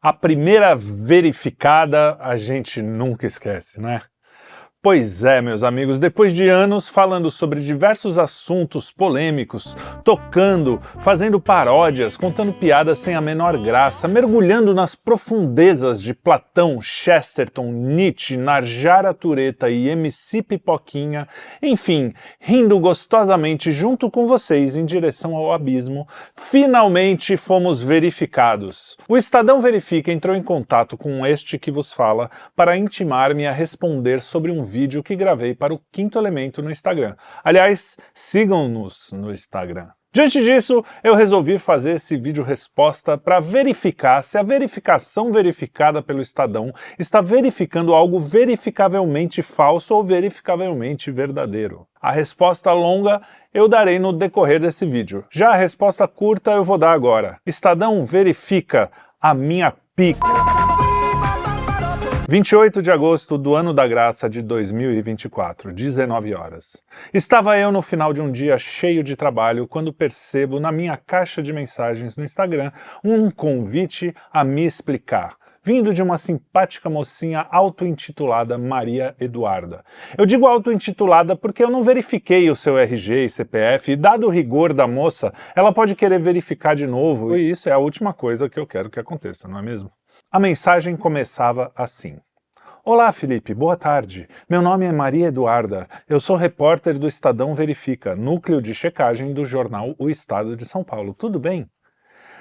A primeira verificada a gente nunca esquece, né? Pois é, meus amigos, depois de anos falando sobre diversos assuntos polêmicos, tocando, fazendo paródias, contando piadas sem a menor graça, mergulhando nas profundezas de Platão, Chesterton, Nietzsche, Narjara Tureta e MC Pipoquinha, enfim, rindo gostosamente junto com vocês em direção ao abismo, finalmente fomos verificados. O Estadão Verifica entrou em contato com este que vos fala para intimar-me a responder sobre um vídeo que gravei para o Quinto Elemento no Instagram. Aliás, sigam-nos no Instagram. Diante disso, eu resolvi fazer esse vídeo resposta para verificar se a verificação verificada pelo Estadão está verificando algo verificavelmente falso ou verificavelmente verdadeiro. A resposta longa eu darei no decorrer desse vídeo. Já a resposta curta eu vou dar agora. Estadão verifica a minha pica. 28 de agosto do ano da graça de 2024, 19 horas. Estava eu no final de um dia cheio de trabalho quando percebo na minha caixa de mensagens no Instagram um convite a me explicar, vindo de uma simpática mocinha auto-intitulada Maria Eduarda. Eu digo auto-intitulada porque eu não verifiquei o seu RG e CPF, e dado o rigor da moça, ela pode querer verificar de novo, e isso é a última coisa que eu quero que aconteça, não é mesmo? A mensagem começava assim. Olá, Felipe, boa tarde. Meu nome é Maria Eduarda. Eu sou repórter do Estadão Verifica, núcleo de checagem do jornal O Estado de São Paulo. Tudo bem?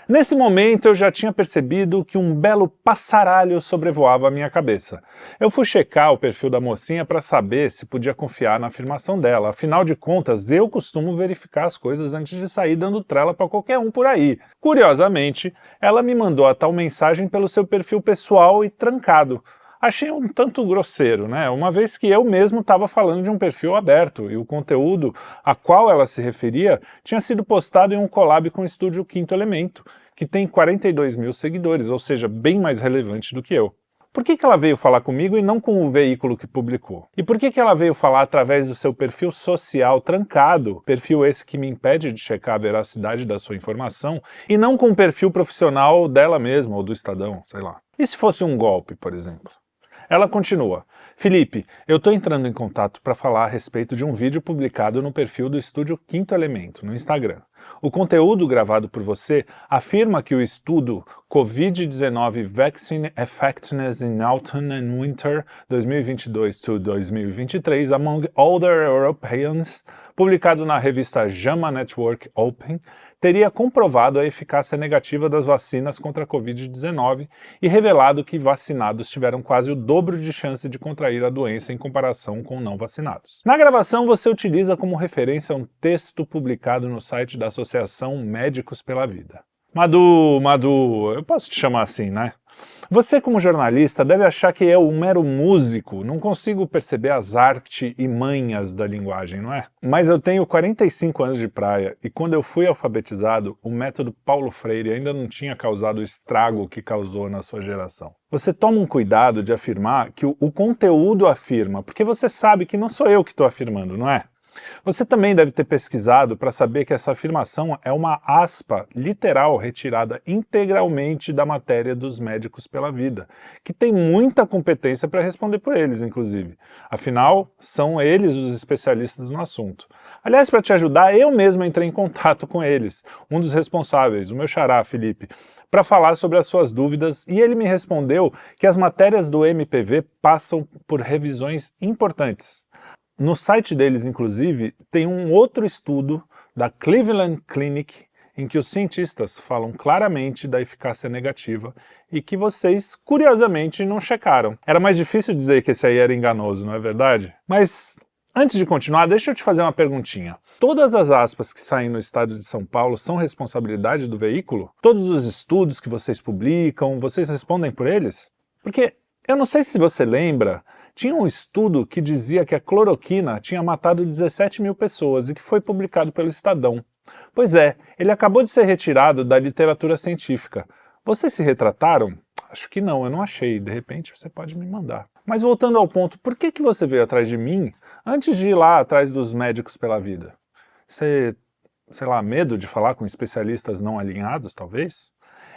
Nesse momento eu já tinha percebido que um belo passaralho sobrevoava a minha cabeça. Eu fui checar o perfil da mocinha para saber se podia confiar na afirmação dela. Afinal de contas, eu costumo verificar as coisas antes de sair dando trela para qualquer um por aí. Curiosamente, ela me mandou a tal mensagem pelo seu perfil pessoal e trancado. Achei um tanto grosseiro, né? Uma vez que eu mesmo estava falando de um perfil aberto e o conteúdo a qual ela se referia tinha sido postado em um collab com o estúdio Quinto Elemento, que tem 42 mil seguidores, ou seja, bem mais relevante do que eu. Por que ela veio falar comigo e não com o veículo que publicou? E por que ela veio falar através do seu perfil social trancado, perfil esse que me impede de checar a veracidade da sua informação, e não com o perfil profissional dela mesma ou do Estadão, sei lá? E se fosse um golpe, por exemplo? Ela continua. Felipe, eu estou entrando em contato para falar a respeito de um vídeo publicado no perfil do estúdio Quinto Elemento, no Instagram. O conteúdo gravado por você afirma que o estudo COVID-19 Vaccine Effectiveness in Autumn and Winter 2022-2023 among other Europeans, publicado na revista JAMA Network Open, teria comprovado a eficácia negativa das vacinas contra a Covid-19 e revelado que vacinados tiveram quase o dobro de chance de contrair a doença em comparação com não vacinados. Na gravação, você utiliza como referência um texto publicado no site da Associação Médicos pela Vida. Madu, eu posso te chamar assim, né? Você, como jornalista, deve achar que é um mero músico, não consigo perceber as artes e manhas da linguagem, não é? Mas eu tenho 45 anos de praia e quando eu fui alfabetizado, o método Paulo Freire ainda não tinha causado o estrago que causou na sua geração. Você toma um cuidado de afirmar que o conteúdo afirma, porque você sabe que não sou eu que estou afirmando, não é? Você também deve ter pesquisado para saber que essa afirmação é uma aspa literal retirada integralmente da matéria dos Médicos pela Vida, que tem muita competência para responder por eles, inclusive. Afinal, são eles os especialistas no assunto. Aliás, para te ajudar, eu mesmo entrei em contato com eles, um dos responsáveis, o meu xará, Felipe, para falar sobre as suas dúvidas, e ele me respondeu que as matérias do MPV passam por revisões importantes. No site deles, inclusive, tem um outro estudo da Cleveland Clinic em que os cientistas falam claramente da eficácia negativa e que vocês, curiosamente, não checaram. Era mais difícil dizer que esse aí era enganoso, não é verdade? Mas, antes de continuar, deixa eu te fazer uma perguntinha. Todas as aspas que saem no estado de São Paulo são responsabilidade do veículo? Todos os estudos que vocês publicam, vocês respondem por eles? Porque eu não sei se você lembra, tinha um estudo que dizia que a cloroquina tinha matado 17 mil pessoas e que foi publicado pelo Estadão. Pois é, ele acabou de ser retirado da literatura científica. Vocês se retrataram? Acho que não, eu não achei. De repente você pode me mandar. Mas voltando ao ponto, por que você veio atrás de mim antes de ir lá atrás dos Médicos pela Vida? Você, sei lá, medo de falar com especialistas não alinhados, talvez?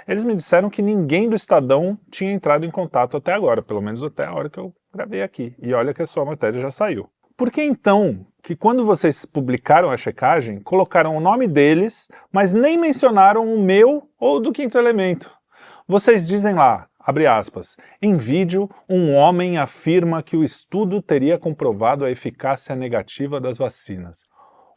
Eles me disseram que ninguém do Estadão tinha entrado em contato até agora, pelo menos até a hora que eu gravei aqui. E olha que a sua matéria já saiu. Por que então que quando vocês publicaram a checagem, colocaram o nome deles, mas nem mencionaram o meu ou do Quinto Elemento? Vocês dizem lá, abre aspas, em vídeo, um homem afirma que o estudo teria comprovado a eficácia negativa das vacinas.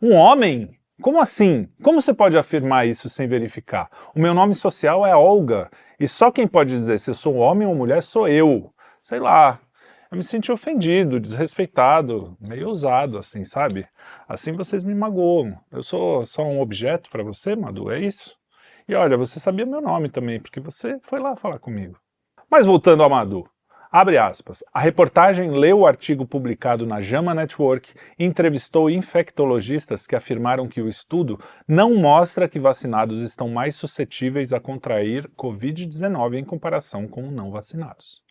Um homem? Como assim? Como você pode afirmar isso sem verificar? O meu nome social é Olga, e só quem pode dizer se eu sou homem ou mulher sou eu. Sei lá, eu me senti ofendido, desrespeitado, meio ousado, assim, sabe? Assim vocês me magoam. Eu sou só um objeto para você, Madu, é isso? E olha, você sabia meu nome também, porque você foi lá falar comigo. Mas voltando ao Madu. Abre aspas. A reportagem leu o artigo publicado na JAMA Network e entrevistou infectologistas que afirmaram que o estudo não mostra que vacinados estão mais suscetíveis a contrair Covid-19 em comparação com não vacinados.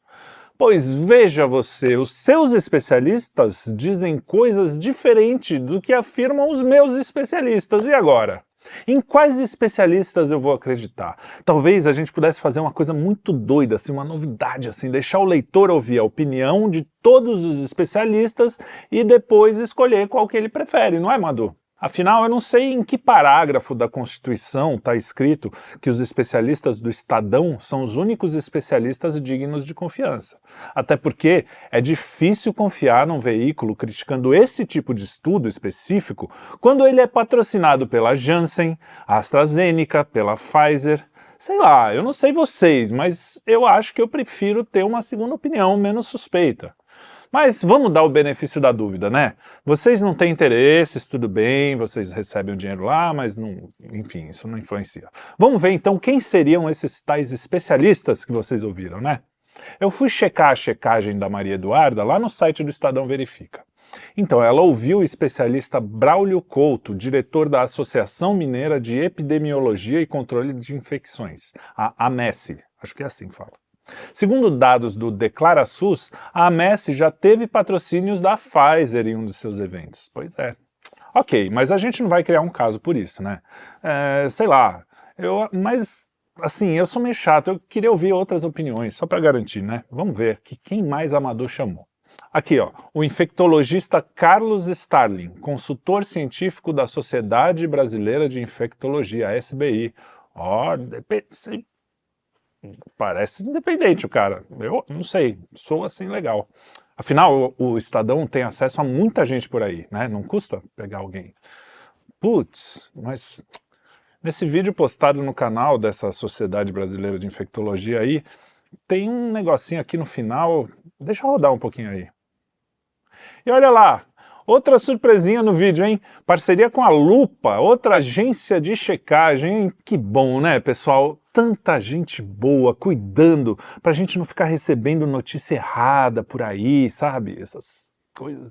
Pois veja você, os seus especialistas dizem coisas diferentes do que afirmam os meus especialistas. E agora? Em quais especialistas eu vou acreditar? Talvez a gente pudesse fazer uma coisa muito doida, assim, uma novidade, assim, deixar o leitor ouvir a opinião de todos os especialistas e depois escolher qual que ele prefere, não é, Madu? Afinal, eu não sei em que parágrafo da Constituição está escrito que os especialistas do Estadão são os únicos especialistas dignos de confiança. Até porque é difícil confiar num veículo criticando esse tipo de estudo específico quando ele é patrocinado pela Janssen, AstraZeneca, pela Pfizer. Sei lá, eu não sei vocês, mas eu acho que eu prefiro ter uma segunda opinião menos suspeita. Mas vamos dar o benefício da dúvida, né? Vocês não têm interesses, tudo bem, vocês recebem o dinheiro lá, mas não, enfim, isso não influencia. Vamos ver então quem seriam esses tais especialistas que vocês ouviram, né? Eu fui checar a checagem da Maria Eduarda lá no site do Estadão Verifica. Então, ela ouviu o especialista Braulio Couto, diretor da Associação Mineira de Epidemiologia e Controle de Infecções, a AMESC, acho que é assim que fala. Segundo dados do Declara SUS, a AMESC já teve patrocínios da Pfizer em um dos seus eventos. Pois é. Ok, mas a gente não vai criar um caso por isso, né? Sei lá, mas assim, eu sou meio chato, eu queria ouvir outras opiniões, só para garantir, né? Vamos ver que quem mais amador chamou. Aqui, ó, o infectologista Carlos Starling, consultor científico da Sociedade Brasileira de Infectologia, a SBI. Ó, parece independente o cara. Eu não sei, sou assim legal. Afinal, o Estadão tem acesso a muita gente por aí, né? Não custa pegar alguém. Putz, mas nesse vídeo postado no canal dessa Sociedade Brasileira de Infectologia aí, tem um negocinho aqui no final. Deixa eu rodar um pouquinho aí. E olha lá, outra surpresinha no vídeo, hein? Parceria com a Lupa, outra agência de checagem, hein? Que bom, né, pessoal? Tanta gente boa cuidando pra gente não ficar recebendo notícia errada por aí, sabe? Essas coisas.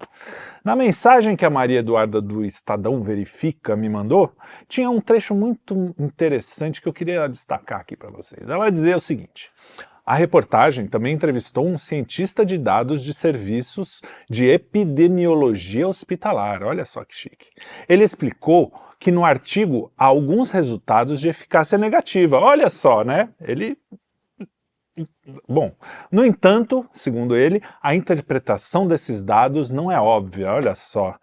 Na mensagem que a Maria Eduarda do Estadão Verifica me mandou, tinha um trecho muito interessante que eu queria destacar aqui para vocês. Ela dizia o seguinte: a reportagem também entrevistou um cientista de dados de serviços de epidemiologia hospitalar. Olha só que chique. Ele explicou que no artigo há alguns resultados de eficácia negativa. Olha só, né? Bom, no entanto, segundo ele, a interpretação desses dados não é óbvia. Olha só.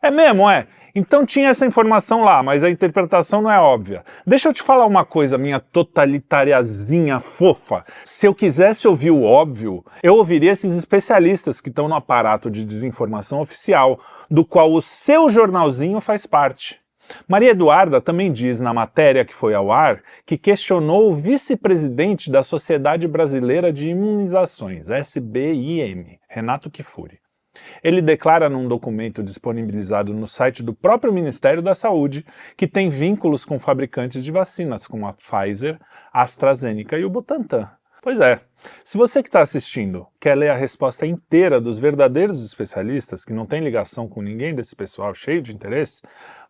É mesmo, é? Então tinha essa informação lá, mas a interpretação não é óbvia. Deixa eu te falar uma coisa, minha totalitariazinha fofa. Se eu quisesse ouvir o óbvio, eu ouviria esses especialistas que estão no aparato de desinformação oficial, do qual o seu jornalzinho faz parte. Maria Eduarda também diz na matéria que foi ao ar que questionou o vice-presidente da Sociedade Brasileira de Imunizações, SBIM, Renato Kifuri. Ele declara num documento disponibilizado no site do próprio Ministério da Saúde que tem vínculos com fabricantes de vacinas como a Pfizer, a AstraZeneca e o Butantan. Pois é, se você que está assistindo quer ler a resposta inteira dos verdadeiros especialistas, que não tem ligação com ninguém desse pessoal cheio de interesse,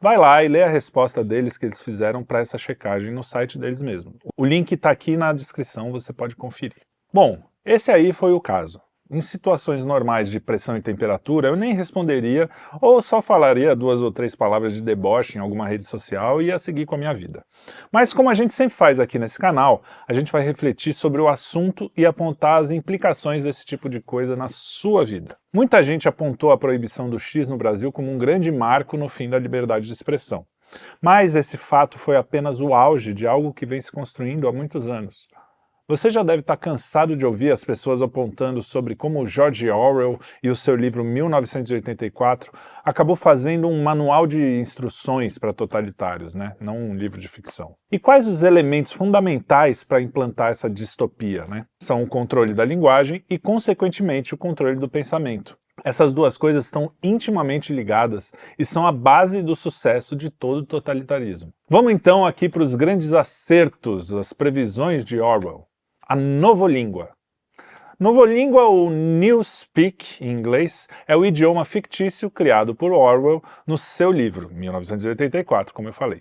vai lá e lê a resposta deles que eles fizeram para essa checagem no site deles mesmo. O link está aqui na descrição, você pode conferir. Bom, esse aí foi o caso. Em situações normais de pressão e temperatura, eu nem responderia ou só falaria 2 ou 3 palavras de deboche em alguma rede social e ia seguir com a minha vida. Mas como a gente sempre faz aqui nesse canal, a gente vai refletir sobre o assunto e apontar as implicações desse tipo de coisa na sua vida. Muita gente apontou a proibição do X no Brasil como um grande marco no fim da liberdade de expressão. Mas esse fato foi apenas o auge de algo que vem se construindo há muitos anos. Você já deve estar cansado de ouvir as pessoas apontando sobre como George Orwell e o seu livro 1984 acabou fazendo um manual de instruções para totalitários, né? Não um livro de ficção. E quais os elementos fundamentais para implantar essa distopia, né? São o controle da linguagem e, consequentemente, o controle do pensamento. Essas duas coisas estão intimamente ligadas e são a base do sucesso de todo totalitarismo. Vamos então aqui para os grandes acertos, as previsões de Orwell. A novolíngua. Novolíngua, ou Newspeak em inglês, é o idioma fictício criado por Orwell no seu livro, 1984, como eu falei.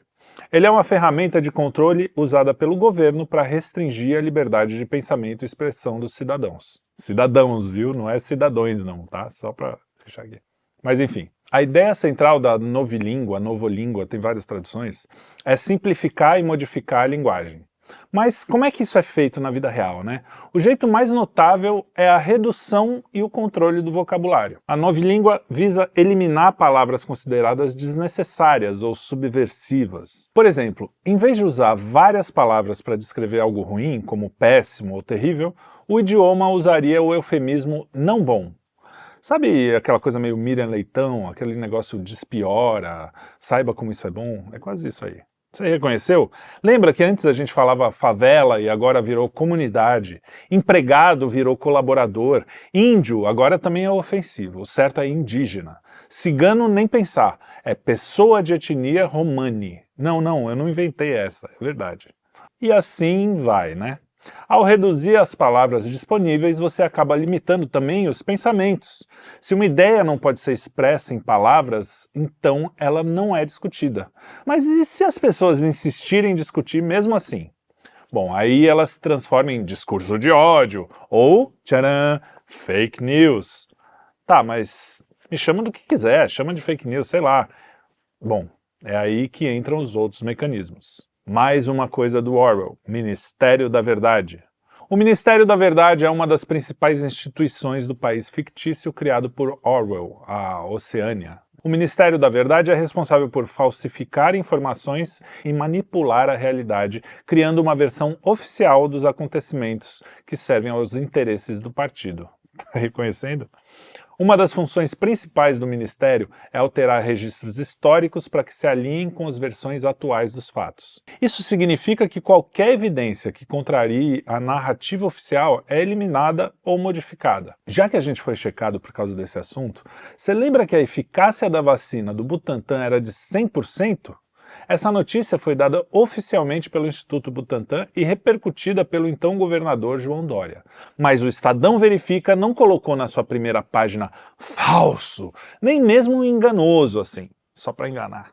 Ele é uma ferramenta de controle usada pelo governo para restringir a liberdade de pensamento e expressão dos cidadãos. Cidadãos, viu? Não é cidadãos não, tá? Só para deixar aqui. Mas enfim, a ideia central da novolíngua, tem várias traduções, é simplificar e modificar a linguagem. Mas como é que isso é feito na vida real, né? O jeito mais notável é a redução e o controle do vocabulário. A novilíngua visa eliminar palavras consideradas desnecessárias ou subversivas. Por exemplo, em vez de usar várias palavras para descrever algo ruim, como péssimo ou terrível, o idioma usaria o eufemismo não bom. Sabe aquela coisa meio Miriam Leitão, aquele negócio despiora, saiba como isso é bom? É quase isso aí. Você reconheceu? Lembra que antes a gente falava favela e agora virou comunidade, empregado virou colaborador, índio agora também é ofensivo, o certo é indígena, cigano nem pensar, é pessoa de etnia romani. Não, eu não inventei essa, é verdade. E assim vai, né? Ao reduzir as palavras disponíveis, você acaba limitando também os pensamentos. Se uma ideia não pode ser expressa em palavras, então ela não é discutida. Mas e se as pessoas insistirem em discutir mesmo assim? Bom, aí ela se transforma em discurso de ódio ou, tcharam, fake news. Tá, mas me chama do que quiser, chama de fake news, sei lá. Bom, é aí que entram os outros mecanismos. Mais uma coisa do Orwell, Ministério da Verdade. O Ministério da Verdade é uma das principais instituições do país fictício criado por Orwell, a Oceânia. O Ministério da Verdade é responsável por falsificar informações e manipular a realidade, criando uma versão oficial dos acontecimentos que servem aos interesses do partido. Tá reconhecendo? Uma das funções principais do Ministério é alterar registros históricos para que se alinhem com as versões atuais dos fatos. Isso significa que qualquer evidência que contrarie a narrativa oficial é eliminada ou modificada. Já que a gente foi checado por causa desse assunto, você lembra que a eficácia da vacina do Butantan era de 100%? Essa notícia foi dada oficialmente pelo Instituto Butantan e repercutida pelo então governador João Dória. Mas o Estadão Verifica não colocou na sua primeira página falso, nem mesmo enganoso assim, só para enganar.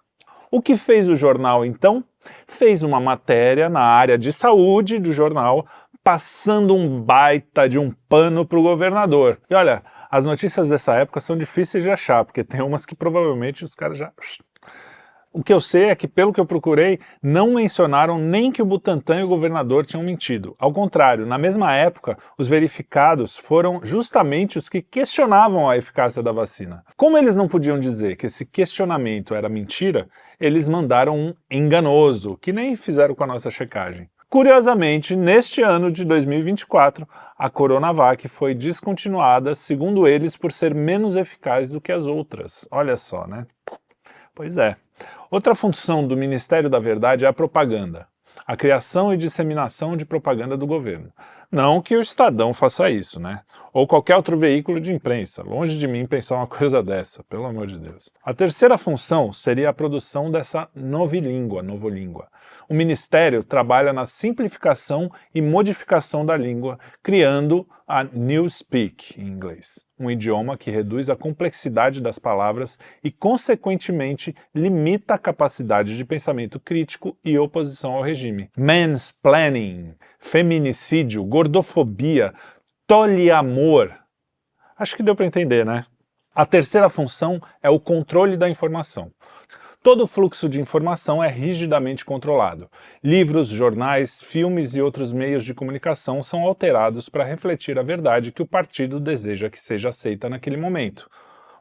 O que fez o jornal então? Fez uma matéria na área de saúde do jornal, passando um baita de um pano para o governador. E olha, as notícias dessa época são difíceis de achar, porque tem umas que provavelmente os caras já... O que eu sei é que, pelo que eu procurei, não mencionaram nem que o Butantan e o governador tinham mentido. Ao contrário, na mesma época, os verificados foram justamente os que questionavam a eficácia da vacina. Como eles não podiam dizer que esse questionamento era mentira, eles mandaram um enganoso, que nem fizeram com a nossa checagem. Curiosamente, neste ano de 2024, a Coronavac foi descontinuada, segundo eles, por ser menos eficaz do que as outras. Olha só, né? Pois é. Outra função do Ministério da Verdade é a propaganda, a criação e disseminação de propaganda do governo. Não que o Estadão faça isso, né? Ou qualquer outro veículo de imprensa. Longe de mim pensar uma coisa dessa, pelo amor de Deus. A terceira função seria a produção dessa novolíngua. O Ministério trabalha na simplificação e modificação da língua, criando a Newspeak, em inglês. Um idioma que reduz a complexidade das palavras e, consequentemente, limita a capacidade de pensamento crítico e oposição ao regime. Mansplaining, feminicídio, gordofobia, toliamor. Acho que deu para entender, né? A terceira função é o controle da informação. Todo o fluxo de informação é rigidamente controlado. Livros, jornais, filmes e outros meios de comunicação são alterados para refletir a verdade que o partido deseja que seja aceita naquele momento.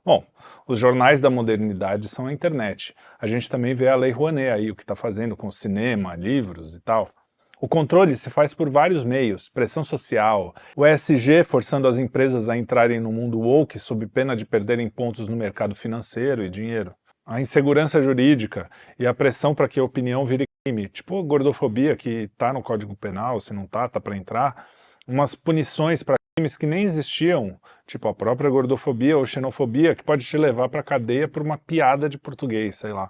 Bom, os jornais da modernidade são a internet. A gente também vê a Lei Rouanet aí, o que está fazendo com o cinema, livros e tal. O controle se faz por vários meios, pressão social, o ESG forçando as empresas a entrarem no mundo woke sob pena de perderem pontos no mercado financeiro e dinheiro. A insegurança jurídica e a pressão para que a opinião vire crime, tipo a gordofobia que está no Código Penal, se não está, tá para entrar, umas punições para crimes que nem existiam, tipo a própria gordofobia ou xenofobia, que pode te levar para a cadeia por uma piada de português, sei lá.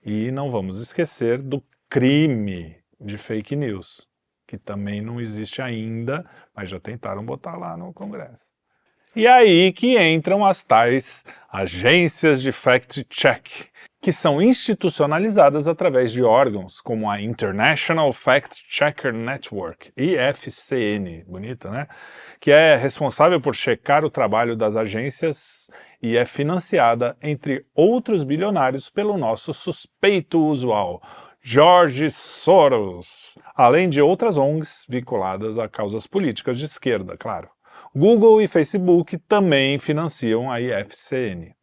E não vamos esquecer do crime de fake news, que também não existe ainda, mas já tentaram botar lá no Congresso. E aí que entram as tais agências de fact-check, que são institucionalizadas através de órgãos como a International Fact-Checker Network, IFCN, bonito, né? Que é responsável por checar o trabalho das agências e é financiada, entre outros bilionários, pelo nosso suspeito usual, George Soros, além de outras ONGs vinculadas a causas políticas de esquerda, claro. Google e Facebook também financiam a IFCN.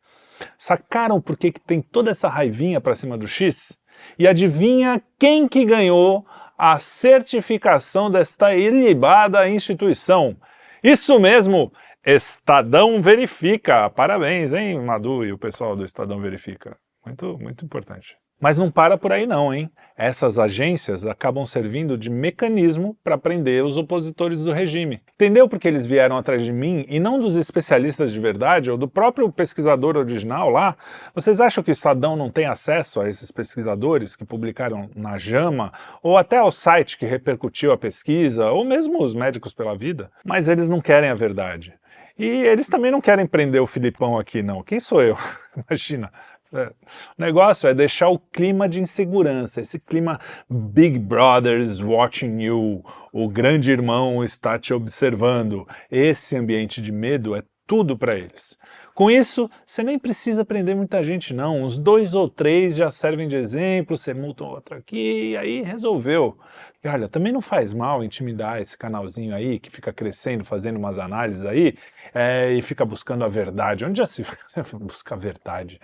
Sacaram por que tem toda essa raivinha para cima do X? E adivinha quem que ganhou a certificação desta ilibada instituição? Isso mesmo, Estadão Verifica. Parabéns, hein, Madu e o pessoal do Estadão Verifica. Muito importante. Mas não para por aí não, hein? Essas agências acabam servindo de mecanismo para prender os opositores do regime. Entendeu por que eles vieram atrás de mim e não dos especialistas de verdade ou do próprio pesquisador original lá? Vocês acham que o Estadão não tem acesso a esses pesquisadores que publicaram na JAMA ou até ao site que repercutiu a pesquisa ou mesmo os Médicos pela Vida? Mas eles não querem a verdade. E eles também não querem prender o Filipão aqui não. Quem sou eu? Imagina. O negócio é deixar o clima de insegurança, esse clima Big Brother is watching you, o grande irmão está te observando. Esse ambiente de medo é tudo para eles. Com isso, você nem precisa prender muita gente não, uns 2 ou 3 já servem de exemplo, você multa outro aqui e aí resolveu. E olha, também não faz mal intimidar esse canalzinho aí que fica crescendo, fazendo umas análises aí e fica buscando a verdade. Onde já se busca a verdade?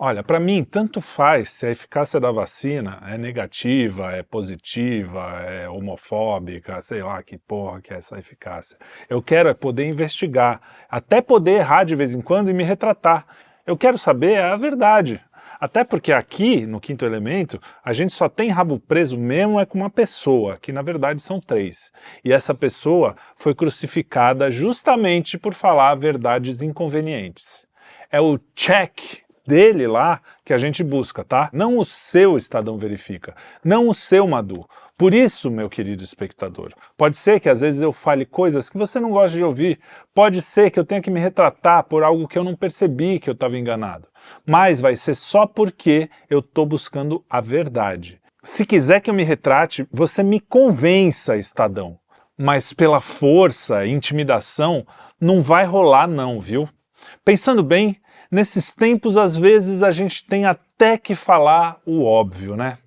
Olha, para mim, tanto faz se a eficácia da vacina é negativa, é positiva, é homofóbica, sei lá que porra que é essa eficácia. Eu quero é poder investigar, até poder errar de vez em quando e me retratar. Eu quero saber a verdade. Até porque aqui, no Quinto Elemento, a gente só tem rabo preso mesmo com uma pessoa, que na verdade são 3. E essa pessoa foi crucificada justamente por falar verdades inconvenientes. É o check dele lá que a gente busca, tá? Não o seu Estadão Verifica, não o seu Madu. Por isso, meu querido espectador, pode ser que às vezes eu fale coisas que você não gosta de ouvir, pode ser que eu tenha que me retratar por algo que eu não percebi que eu estava enganado, mas vai ser só porque eu estou buscando a verdade. Se quiser que eu me retrate, você me convença, Estadão, mas pela força, intimidação, não vai rolar não, viu? Pensando bem, nesses tempos, às vezes, a gente tem até que falar o óbvio, né?